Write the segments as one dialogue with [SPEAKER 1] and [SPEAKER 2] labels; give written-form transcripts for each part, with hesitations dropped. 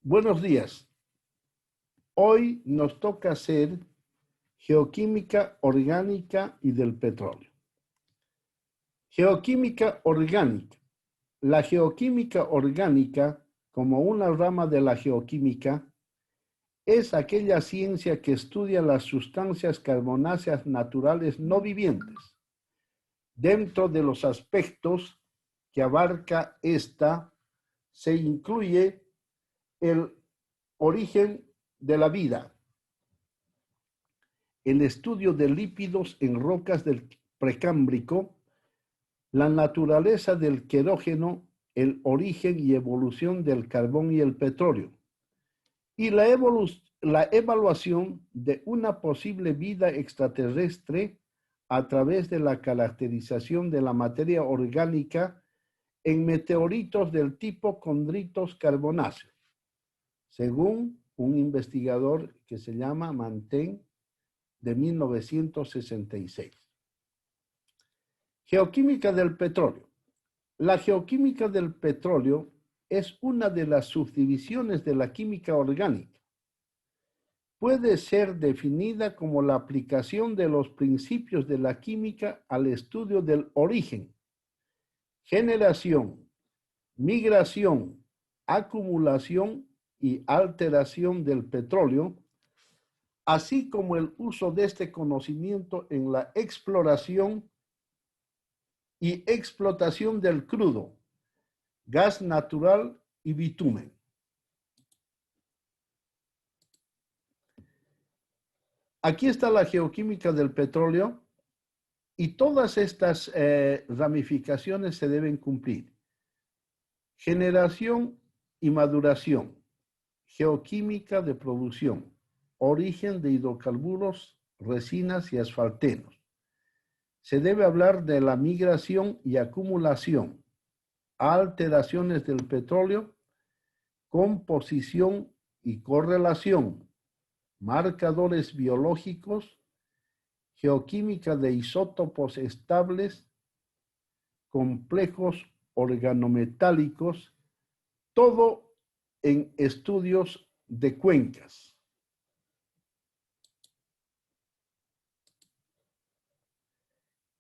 [SPEAKER 1] Buenos días. Hoy nos toca hacer geoquímica orgánica y del petróleo. Geoquímica orgánica. La geoquímica orgánica, como una rama de la geoquímica, es aquella ciencia que estudia las sustancias carbonáceas naturales no vivientes. Dentro de los aspectos que abarca esta, se incluye el origen de la vida, el estudio de lípidos en rocas del Precámbrico, la naturaleza del querógeno, el origen y evolución del carbón y el petróleo, y la evaluación de una posible vida extraterrestre a través de la caracterización de la materia orgánica en meteoritos del tipo condritos carbonáceos, según un investigador que se llama Manten, de 1966. Geoquímica del petróleo. La geoquímica del petróleo es una de las subdivisiones de la química orgánica. Puede ser definida como la aplicación de los principios de la química al estudio del origen, generación, migración, acumulación y alteración del petróleo, así como el uso de este conocimiento en la exploración y explotación del crudo, gas natural y bitumen. Aquí está la geoquímica del petróleo y todas estas ramificaciones se deben cumplir. Generación y maduración, geoquímica de producción, origen de hidrocarburos, resinas y asfaltenos. Se debe hablar de la migración y acumulación, alteraciones del petróleo, composición y correlación, marcadores biológicos, geoquímica de isótopos estables, complejos organometálicos, todo en estudios de cuencas.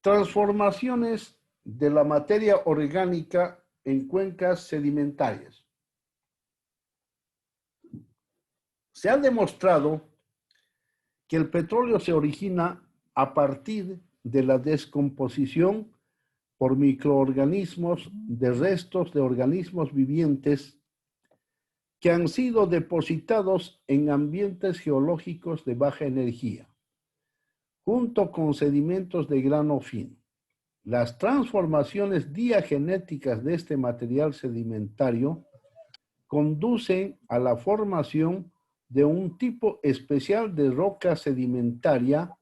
[SPEAKER 1] Transformaciones de la materia orgánica en cuencas sedimentarias. Se ha demostrado que el petróleo se origina a partir de la descomposición por microorganismos de restos de organismos vivientes que han sido depositados en ambientes geológicos de baja energía, junto con sedimentos de grano fino. Las transformaciones diagenéticas de este material sedimentario conducen a la formación de un tipo especial de roca sedimentaria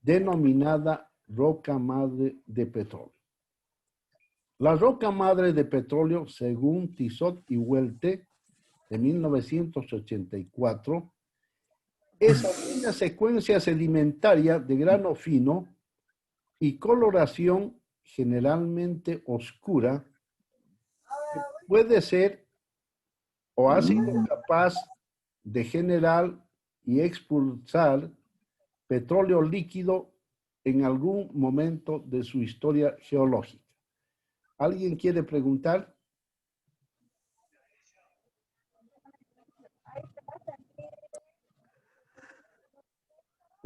[SPEAKER 1] denominada roca madre de petróleo. La roca madre de petróleo, según Tissot y Welte, de 1984, es una secuencia sedimentaria de grano fino y coloración generalmente oscura, que puede ser o ha sido capaz de generar y expulsar petróleo líquido en algún momento de su historia geológica. ¿Alguien quiere preguntar?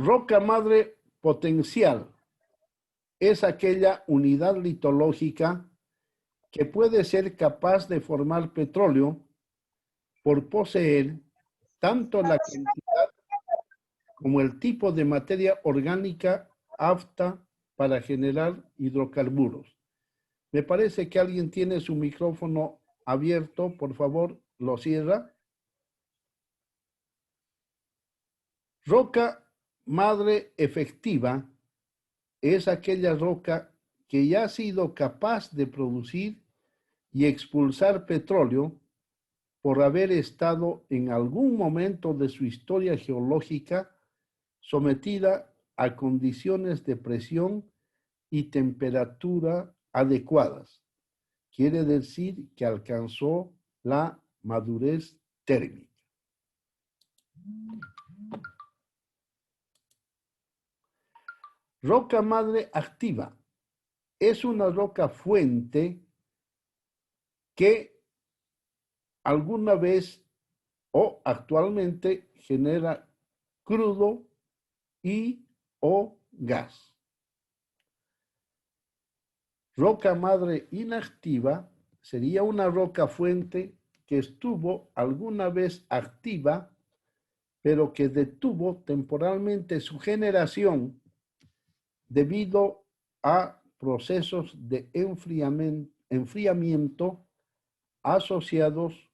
[SPEAKER 1] Roca madre potencial es aquella unidad litológica que puede ser capaz de formar petróleo por poseer tanto la cantidad como el tipo de materia orgánica apta para generar hidrocarburos. Me parece que alguien tiene su micrófono abierto, por favor, lo cierra. Roca madre efectiva es aquella roca que ya ha sido capaz de producir y expulsar petróleo por haber estado en algún momento de su historia geológica sometida a condiciones de presión y temperatura adecuadas. Quiere decir que alcanzó la madurez térmica. Roca madre activa es una roca fuente que alguna vez o actualmente genera crudo y o gas. Roca madre inactiva sería una roca fuente que estuvo alguna vez activa, pero que detuvo temporalmente su generación debido a procesos de enfriamiento asociados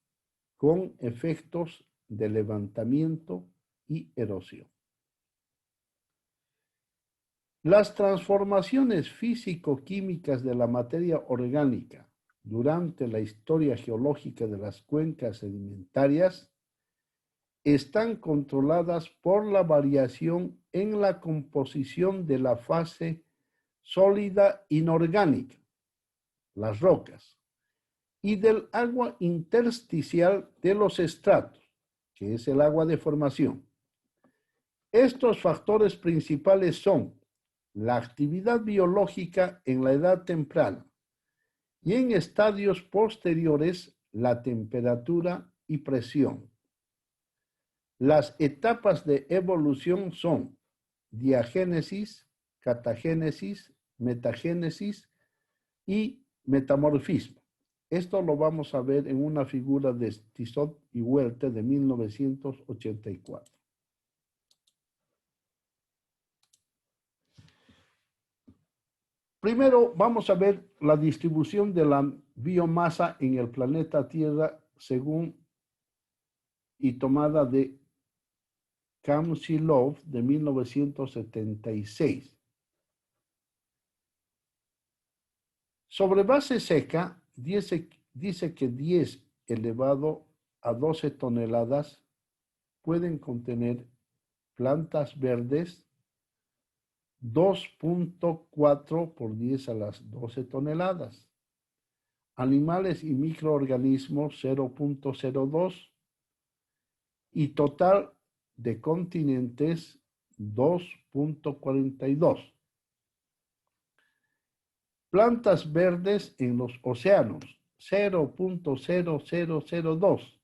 [SPEAKER 1] con efectos de levantamiento y erosión. Las transformaciones físico-químicas de la materia orgánica durante la historia geológica de las cuencas sedimentarias están controladas por la variación en la composición de la fase sólida inorgánica, las rocas, y del agua intersticial de los estratos, que es el agua de formación. Estos factores principales son la actividad biológica en la edad temprana y en estadios posteriores la temperatura y presión. Las etapas de evolución son diagénesis, catagénesis, metagénesis y metamorfismo. Esto lo vamos a ver en una figura de Tissot y Huerta de 1984. Primero vamos a ver la distribución de la biomasa en el planeta Tierra según y tomada de Kamsilov de 1976. Sobre base seca, dice que 10 elevado a 12 toneladas pueden contener plantas verdes 2.4 por 10 a las 12 toneladas, animales y microorganismos 0.02 y total de continentes 2.42. Plantas verdes en los océanos 0.0002.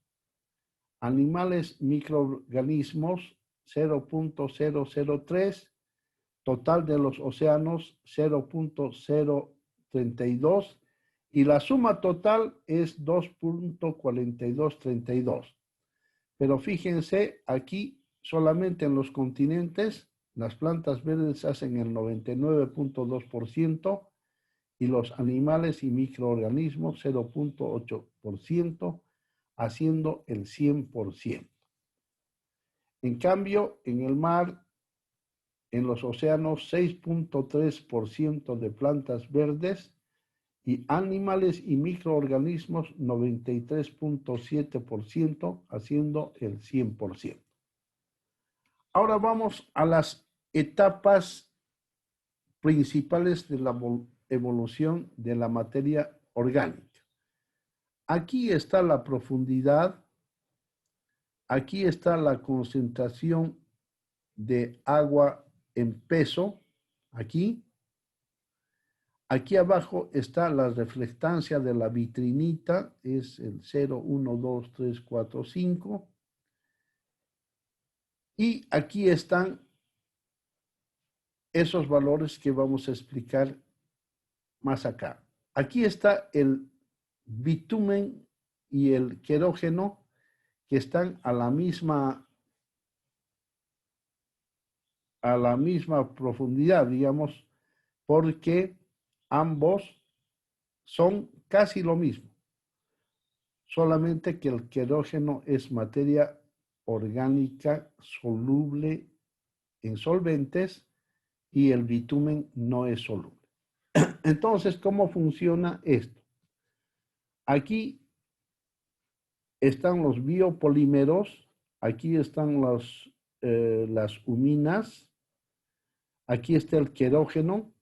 [SPEAKER 1] Animales microorganismos 0.003. Total de los océanos 0.032 y la suma total es 2.4232. Pero fíjense, aquí solamente en los continentes las plantas verdes hacen el 99.2% y los animales y microorganismos 0.8%, haciendo el 100%. En cambio, en el mar, en los océanos 6.3% de plantas verdes y animales y microorganismos 93.7%, haciendo el 100%. Ahora vamos a las etapas principales de la evolución de la materia orgánica. Aquí está la profundidad, aquí está la concentración de agua en peso, aquí. Aquí abajo está la reflectancia de la vitrinita, es el 0, 1, 2, 3, 4, 5. Y aquí están esos valores que vamos a explicar más acá. Aquí está el bitumen y el querógeno que están a la misma profundidad, digamos, porque ambos son casi lo mismo, solamente que el querógeno es materia orgánica soluble en solventes y el bitumen no es soluble. Entonces, ¿cómo funciona esto? Aquí están los biopolímeros, aquí están las huminas, aquí está el querógeno.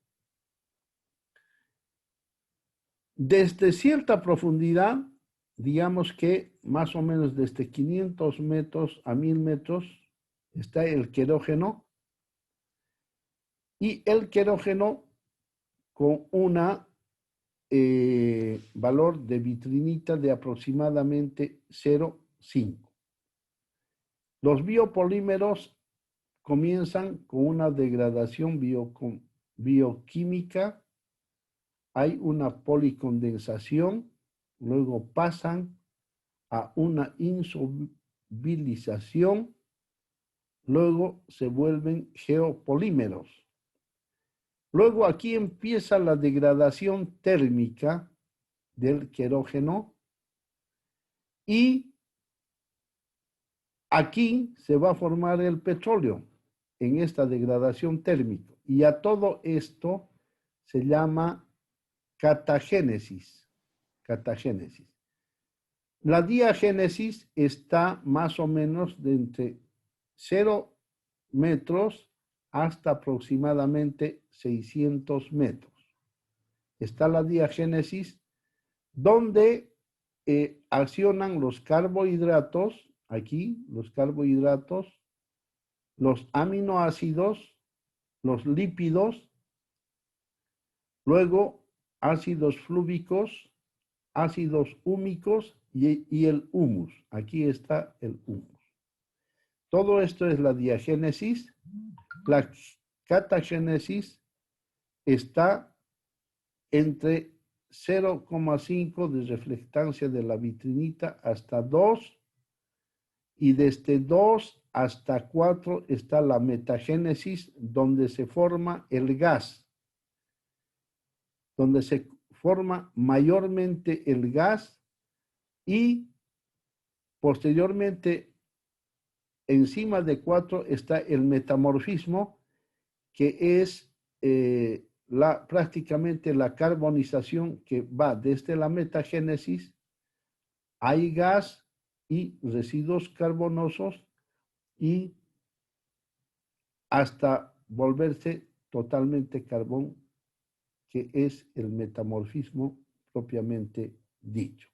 [SPEAKER 1] Desde cierta profundidad digamos que más o menos desde 500 metros a 1000 metros está el querógeno, y el querógeno con una valor de vitrinita de aproximadamente 0,5. Los biopolímeros comienzan con una degradación bioquímica, hay una policondensación, luego pasan a una insolubilización, luego se vuelven geopolímeros. Luego aquí empieza la degradación térmica del querógeno y aquí se va a formar el petróleo en esta degradación térmica. Y a todo esto se llama catagénesis. Catagénesis. La diagénesis está más o menos de entre 0 metros hasta aproximadamente 600 metros. Está la diagénesis, donde accionan los carbohidratos, aquí los carbohidratos, los aminoácidos, los lípidos, luego ácidos flúvicos, ácidos húmicos y el humus. Aquí está el humus. Todo esto es la diagénesis. La catagénesis está entre 0,5 de reflectancia de la vitrinita hasta 2, y desde 2 hasta 4 está la metagénesis, donde se forma el gas, donde se forma mayormente el gas, y posteriormente encima de 4 está el metamorfismo, que es prácticamente la carbonización, que va desde la metagénesis, hay gas y residuos carbonosos, y hasta volverse totalmente carbón, que es el metamorfismo propiamente dicho.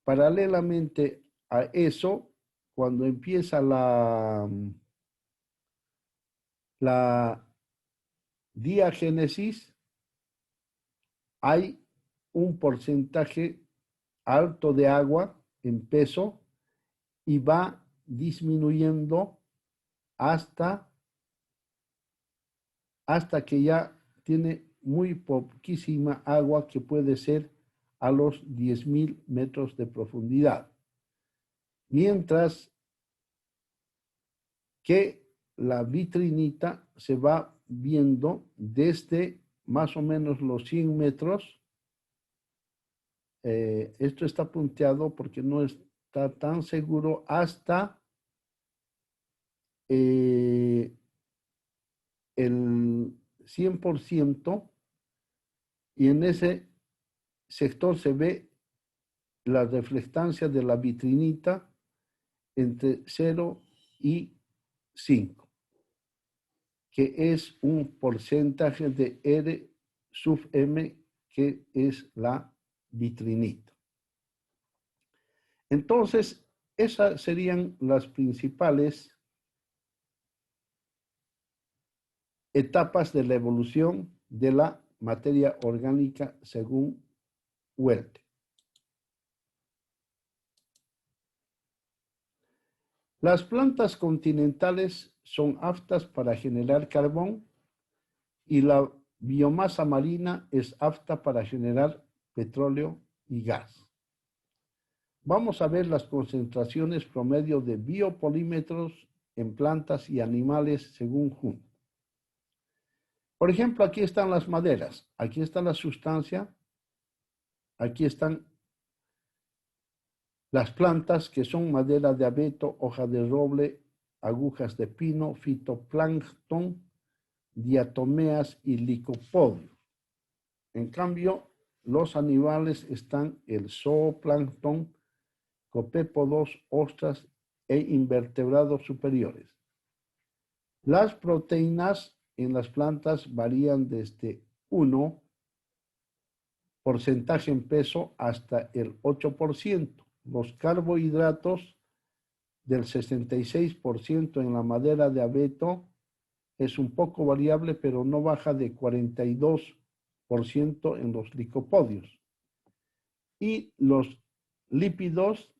[SPEAKER 1] Paralelamente a eso, cuando empieza la diagénesis, hay un porcentaje alto de agua en peso y va disminuyendo hasta que ya tiene muy poquísima agua, que puede ser a los 10.000 metros de profundidad. Mientras que la vitrinita se va viendo desde más o menos los 100 metros. Esto está punteado porque no está tan seguro, hasta el 100%, y en ese sector se ve la reflectancia de la vitrinita entre 0 y 5, que es un porcentaje de R sub M, que es la vitrinita. Entonces, esas serían las principales etapas de la evolución de la materia orgánica según Huerte. Las plantas continentales son aptas para generar carbón, y la biomasa marina es apta para generar petróleo y gas. Vamos a ver las concentraciones promedio de biopolímeros en plantas y animales según Hunt. Por ejemplo, aquí están las maderas, aquí está la sustancia, aquí están las plantas, que son madera de abeto, hoja de roble, agujas de pino, fitoplancton, diatomeas y licopodios. En cambio, los animales están el zooplancton, copépodos, ostras e invertebrados superiores. Las proteínas en las plantas varían desde 1 porcentaje en peso hasta el 8%. Los carbohidratos del 66% en la madera de abeto es un poco variable, pero no baja de 42% en los licopodios. Y los lípidos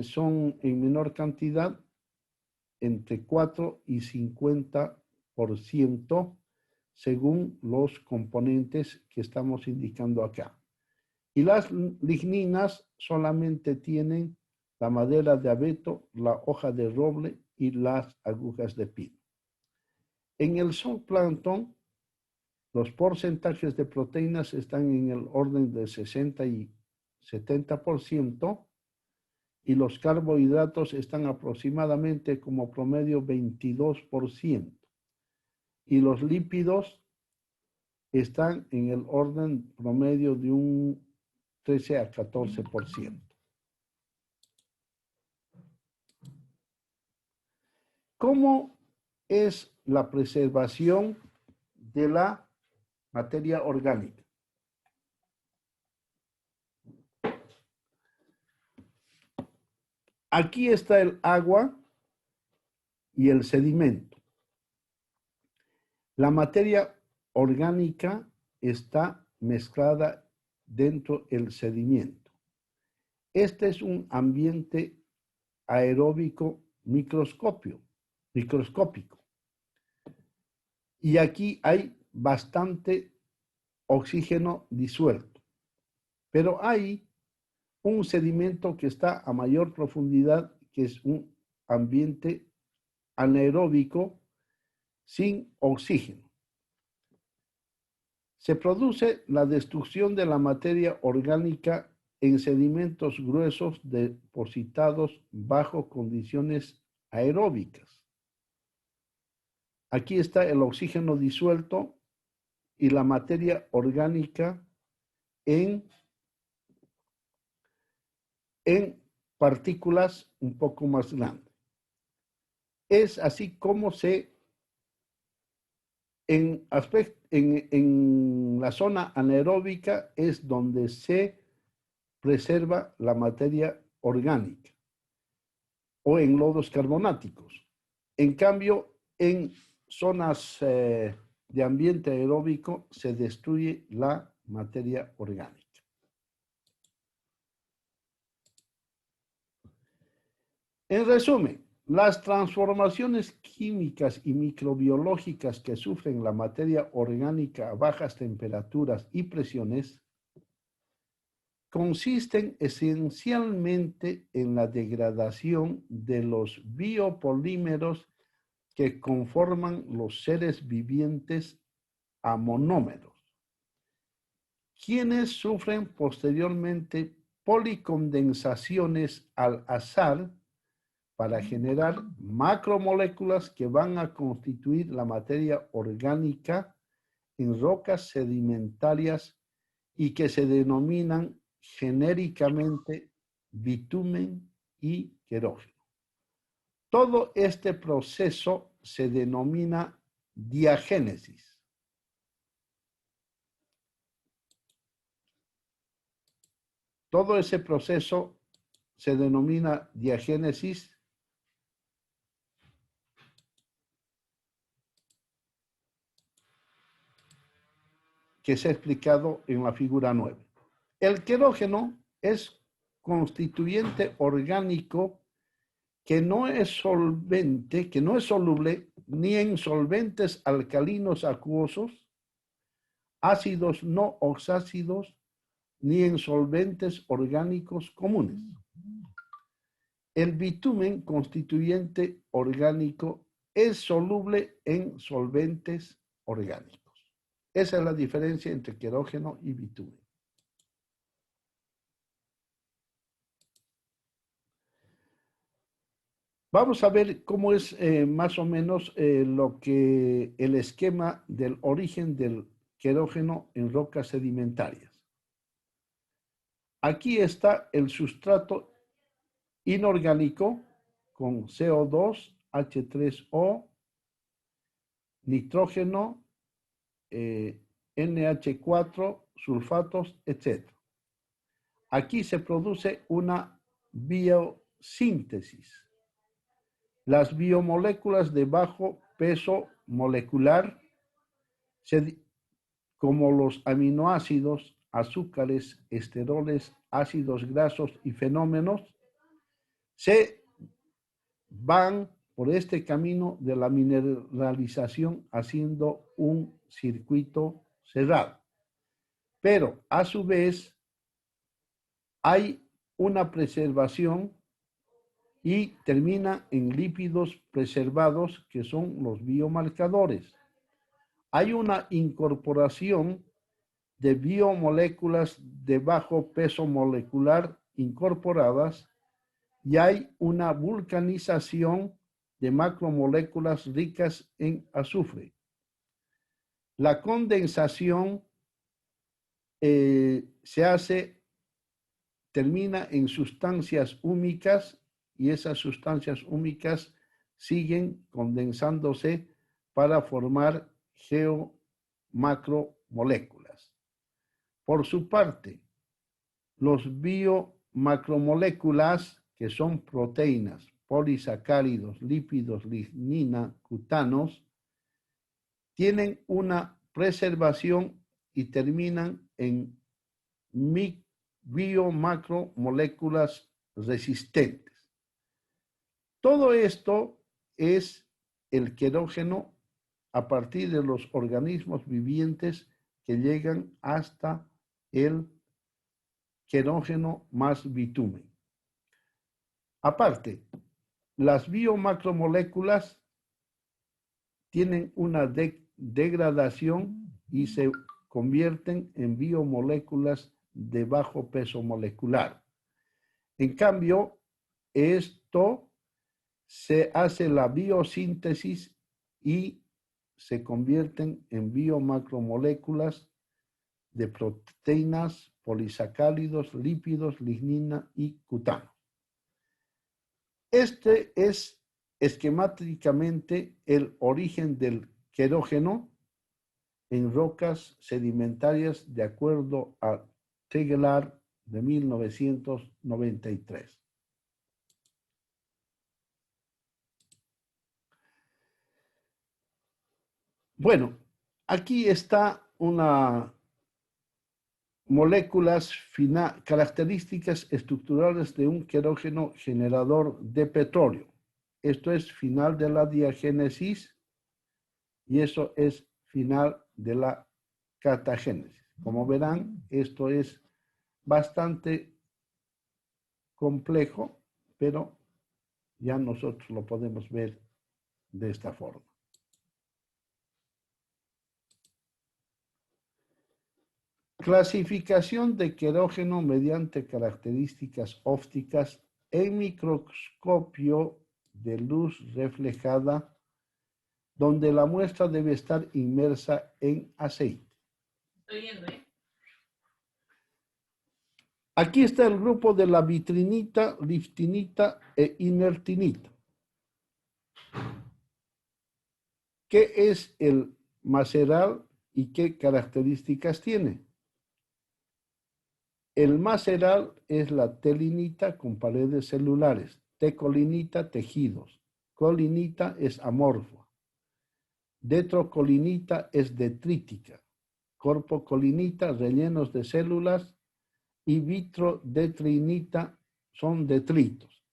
[SPEAKER 1] son en menor cantidad, entre 4 y 50%, según los componentes que estamos indicando acá. Y las ligninas solamente tienen la madera de abeto, la hoja de roble y las agujas de pino. En el zooplancton, los porcentajes de proteínas están en el orden de 60 y 70%, y los carbohidratos están aproximadamente como promedio 22%. Y los lípidos están en el orden promedio de un 13 a 14%. ¿Cómo es la preservación de la materia orgánica? Aquí está el agua y el sedimento. La materia orgánica está mezclada dentro del sedimento. Este es un ambiente aeróbico microscópico. Y aquí hay bastante oxígeno disuelto. Pero hay un sedimento que está a mayor profundidad, que es un ambiente anaeróbico sin oxígeno. Se produce la destrucción de la materia orgánica en sedimentos gruesos depositados bajo condiciones aeróbicas. Aquí está el oxígeno disuelto y la materia orgánica en partículas un poco más grandes. Es así como en la zona anaeróbica es donde se preserva la materia orgánica, o en lodos carbonáticos. En cambio, en zonas de ambiente aeróbico se destruye la materia orgánica. En resumen, las transformaciones químicas y microbiológicas que sufren la materia orgánica a bajas temperaturas y presiones consisten esencialmente en la degradación de los biopolímeros que conforman los seres vivientes a monómeros, quienes sufren posteriormente policondensaciones al azar para generar macromoléculas que van a constituir la materia orgánica en rocas sedimentarias y que se denominan genéricamente bitumen y querógeno. Todo este proceso se denomina diagénesis. Todo ese proceso se denomina diagénesis, que se ha explicado en la figura 9. El querógeno es constituyente orgánico que no es solvente, que no es soluble ni en solventes alcalinos acuosos, ácidos no oxácidos, ni en solventes orgánicos comunes. El bitumen constituyente orgánico es soluble en solventes orgánicos. Esa es la diferencia entre querógeno y bitumen. Vamos a ver cómo es más o menos el esquema del origen del querógeno en rocas sedimentarias. Aquí está el sustrato inorgánico con CO2, H3O, nitrógeno, NH4, sulfatos, etc. Aquí se produce una biosíntesis. Las biomoléculas de bajo peso molecular, como los aminoácidos, azúcares, esteroles, ácidos grasos y fenómenos, se van por este camino de la mineralización haciendo un circuito cerrado. Pero a su vez hay una preservación y termina en lípidos preservados que son los biomarcadores. Hay una incorporación de biomoléculas de bajo peso molecular incorporadas y hay una vulcanización de macromoléculas ricas en azufre. La condensación termina en sustancias húmicas y esas sustancias húmicas siguen condensándose para formar geomacromoléculas. Por su parte, los biomacromoléculas, que son proteínas, polisacáridos, lípidos, lignina, cutanos, tienen una preservación y terminan en biomacromoléculas resistentes. Todo esto es el querógeno a partir de los organismos vivientes que llegan hasta el querógeno más bitumen. Aparte, las biomacromoléculas tienen una degradación y se convierten en biomoléculas de bajo peso molecular. En cambio, esto se hace la biosíntesis y se convierten en biomacromoléculas de proteínas, polisacáridos, lípidos, lignina y cutano. Este es esquemáticamente el origen del querógeno en rocas sedimentarias de acuerdo a Tegelar de 1993. Bueno, aquí está una moléculas características estructurales de un querógeno generador de petróleo. Esto es final de la diagénesis y eso es final de la catagénesis. Como verán, esto es bastante complejo, pero ya nosotros lo podemos ver de esta forma. Clasificación de querógeno mediante características ópticas en microscopio de luz reflejada, donde la muestra debe estar inmersa en aceite. Estoy viendo, ¿eh? Aquí está el grupo de la vitrinita, liftinita e inertinita. ¿Qué es el maceral y qué características tiene? El maceral es la telinita con paredes celulares, tecolinita, tejidos, colinita es amorfo, detrocolinita es detrítica, corpocolinita rellenos de células y vitrodetrinita son detritos.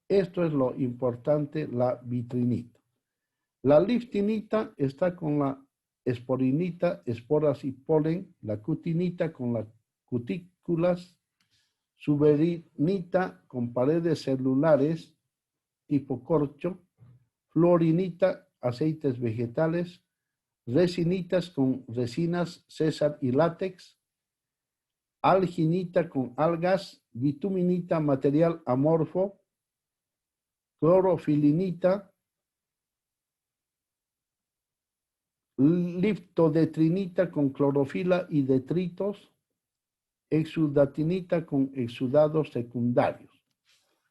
[SPEAKER 1] Esto es lo importante, la vitrinita. La liftinita está con la esporinita, esporas y polen, la cutinita con las cutículas, suberinita con paredes celulares tipo corcho, fluorinita, aceites vegetales, resinitas con resinas, césar y látex, alginita con algas, bituminita, material amorfo, clorofilinita, liptodetrinita con clorofila y detritos, exudatinita con exudados secundarios,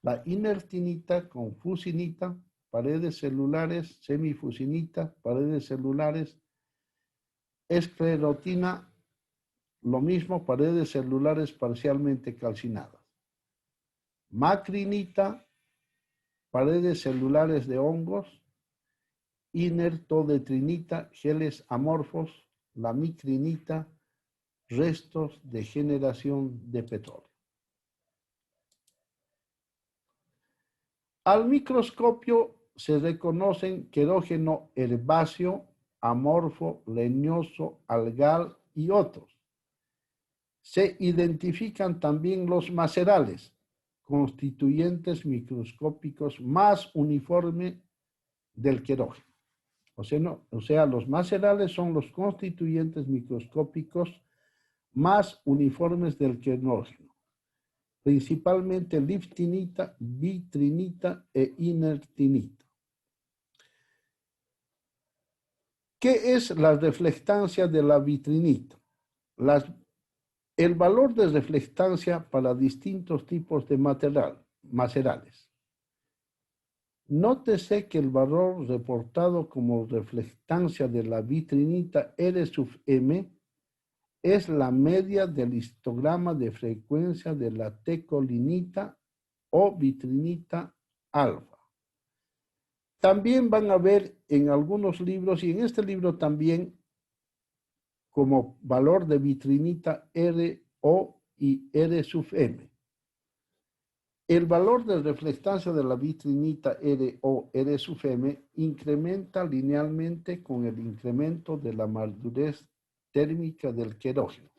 [SPEAKER 1] la inertinita con fusinita, paredes celulares, semifusinita, paredes celulares, esclerotina, lo mismo, paredes celulares parcialmente calcinadas. Macrinita, paredes celulares de hongos. Inertodetrinita, geles amorfos. La micrinita, restos de generación de petróleo. Al microscopio se reconocen querógeno herbáceo, amorfo, leñoso, algal y otros. Se identifican también los macerales, constituyentes microscópicos más uniformes del querógeno. O sea, los macerales son los constituyentes microscópicos más uniformes del querógeno, principalmente liftinita, vitrinita e inertinita. ¿Qué es la reflectancia de la vitrinita? El valor de reflectancia para distintos tipos de macerales. Nótese que el valor reportado como reflectancia de la vitrinita R sub M es la media del histograma de frecuencia de la tecolinita o vitrinita alfa. También van a ver en algunos libros, y en este libro también, como valor de vitrinita RO y R sub M. El valor de reflectancia de la vitrinita RO, R sub M, incrementa linealmente con el incremento de la madurez térmica del querógeno.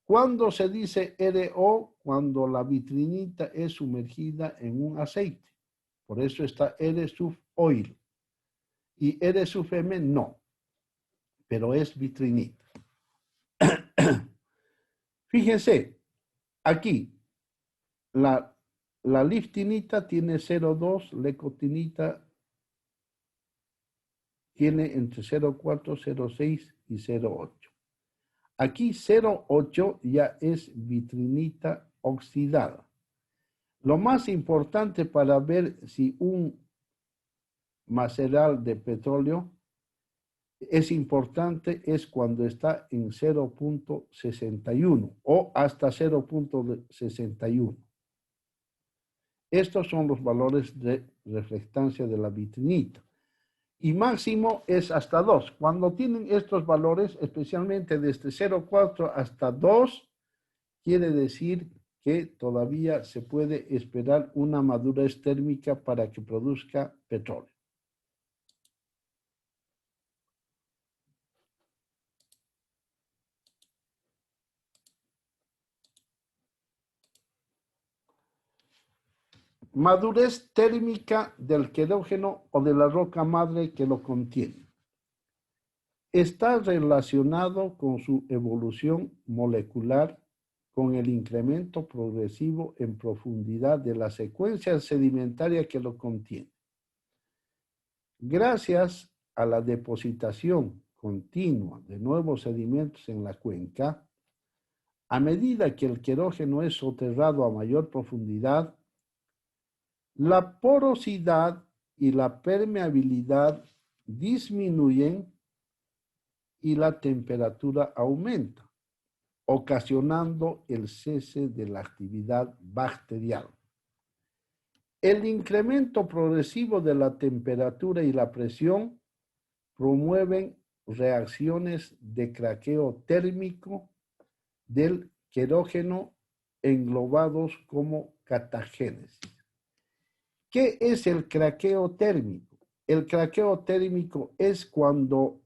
[SPEAKER 1] ¿Cuándo se dice RO? Cuando la vitrinita es sumergida en un aceite. Por eso está R sub oil. Y R sub M no, pero es vitrinita. Fíjense, aquí la liftinita tiene 0,2, lecotinita tiene entre 0,4, 0,6 y 0,8. Aquí 0,8 ya es vitrinita oxidada. Lo más importante para ver si un maceral de petróleo es importante es cuando está en 0,61 o hasta 0,61. Estos son los valores de reflectancia de la vitrinita. Y máximo es hasta 2. Cuando tienen estos valores, especialmente desde 0,4 hasta 2, quiere decir que todavía se puede esperar una madurez térmica para que produzca petróleo. Madurez térmica del querógeno o de la roca madre que lo contiene. Está relacionado con su evolución molecular, con el incremento progresivo en profundidad de la secuencia sedimentaria que lo contiene. Gracias a la depositación continua de nuevos sedimentos en la cuenca, a medida que el querógeno es soterrado a mayor profundidad, la porosidad y la permeabilidad disminuyen y la temperatura aumenta, ocasionando el cese de la actividad bacterial. El incremento progresivo de la temperatura y la presión promueven reacciones de craqueo térmico del querógeno englobados como catagénesis. ¿Qué es el craqueo térmico? El craqueo térmico es cuando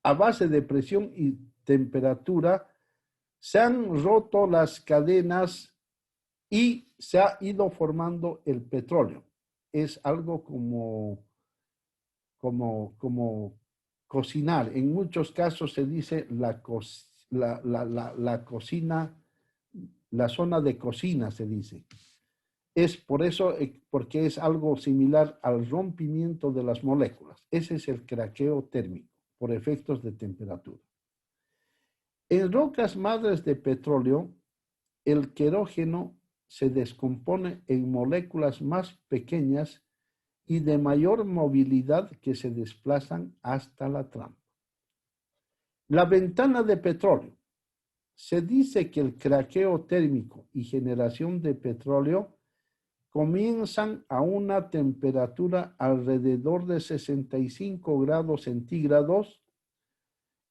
[SPEAKER 1] a base de presión y temperatura se han roto las cadenas y se ha ido formando el petróleo. Es algo como cocinar. En muchos casos se dice la cocina, la zona de cocina se dice. Es por eso, porque es algo similar al rompimiento de las moléculas. Ese es el craqueo térmico por efectos de temperatura. En rocas madres de petróleo, el querógeno se descompone en moléculas más pequeñas y de mayor movilidad que se desplazan hasta la trampa. La ventana de petróleo se dice que el craqueo térmico y generación de petróleo comienzan a una temperatura alrededor de 65 grados centígrados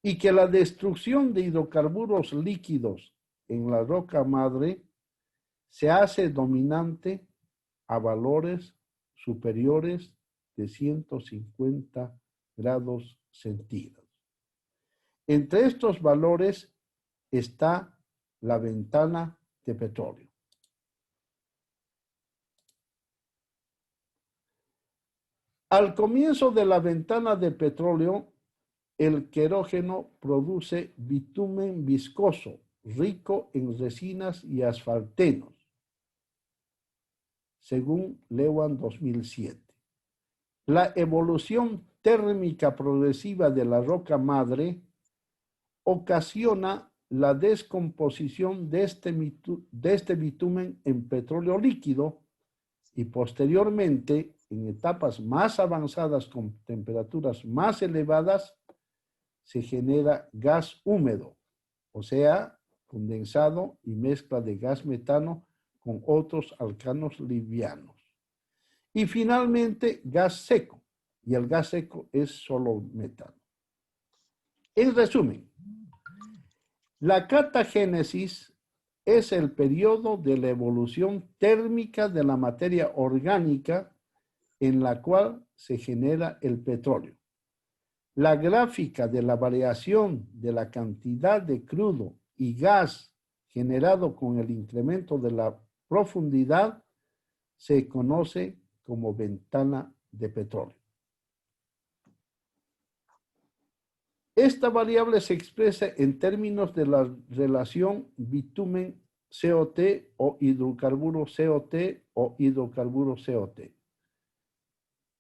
[SPEAKER 1] y que la destrucción de hidrocarburos líquidos en la roca madre se hace dominante a valores superiores de 150 grados centígrados. Entre estos valores está la ventana de petróleo. Al comienzo de la ventana de petróleo, el querógeno produce bitumen viscoso, rico en resinas y asfaltenos, según Lewin 2007. La evolución térmica progresiva de la roca madre ocasiona la descomposición de este bitumen en petróleo líquido y posteriormente, en etapas más avanzadas con temperaturas más elevadas, se genera gas húmedo, o sea, condensado y mezcla de gas metano con otros alcanos livianos. Y finalmente, gas seco, y el gas seco es solo metano. En resumen, la catagénesis es el periodo de la evolución térmica de la materia orgánica en la cual se genera el petróleo. La gráfica de la variación de la cantidad de crudo y gas generado con el incremento de la profundidad se conoce como ventana de petróleo. Esta variable se expresa en términos de la relación bitumen-COT o hidrocarburo-COT o hidrocarburo-COT.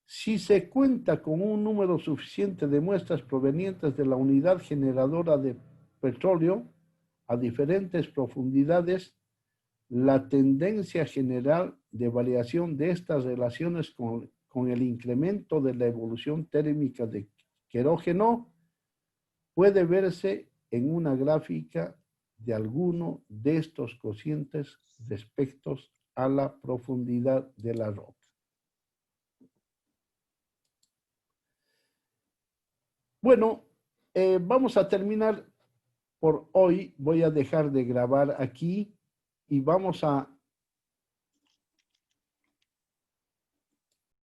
[SPEAKER 1] Si se cuenta con un número suficiente de muestras provenientes de la unidad generadora de petróleo a diferentes profundidades, la tendencia general de variación de estas relaciones con el incremento de la evolución térmica de querógeno puede verse en una gráfica de alguno de estos cocientes respecto a la profundidad de la roca. Bueno, vamos a terminar por hoy. Voy a dejar de grabar aquí y vamos a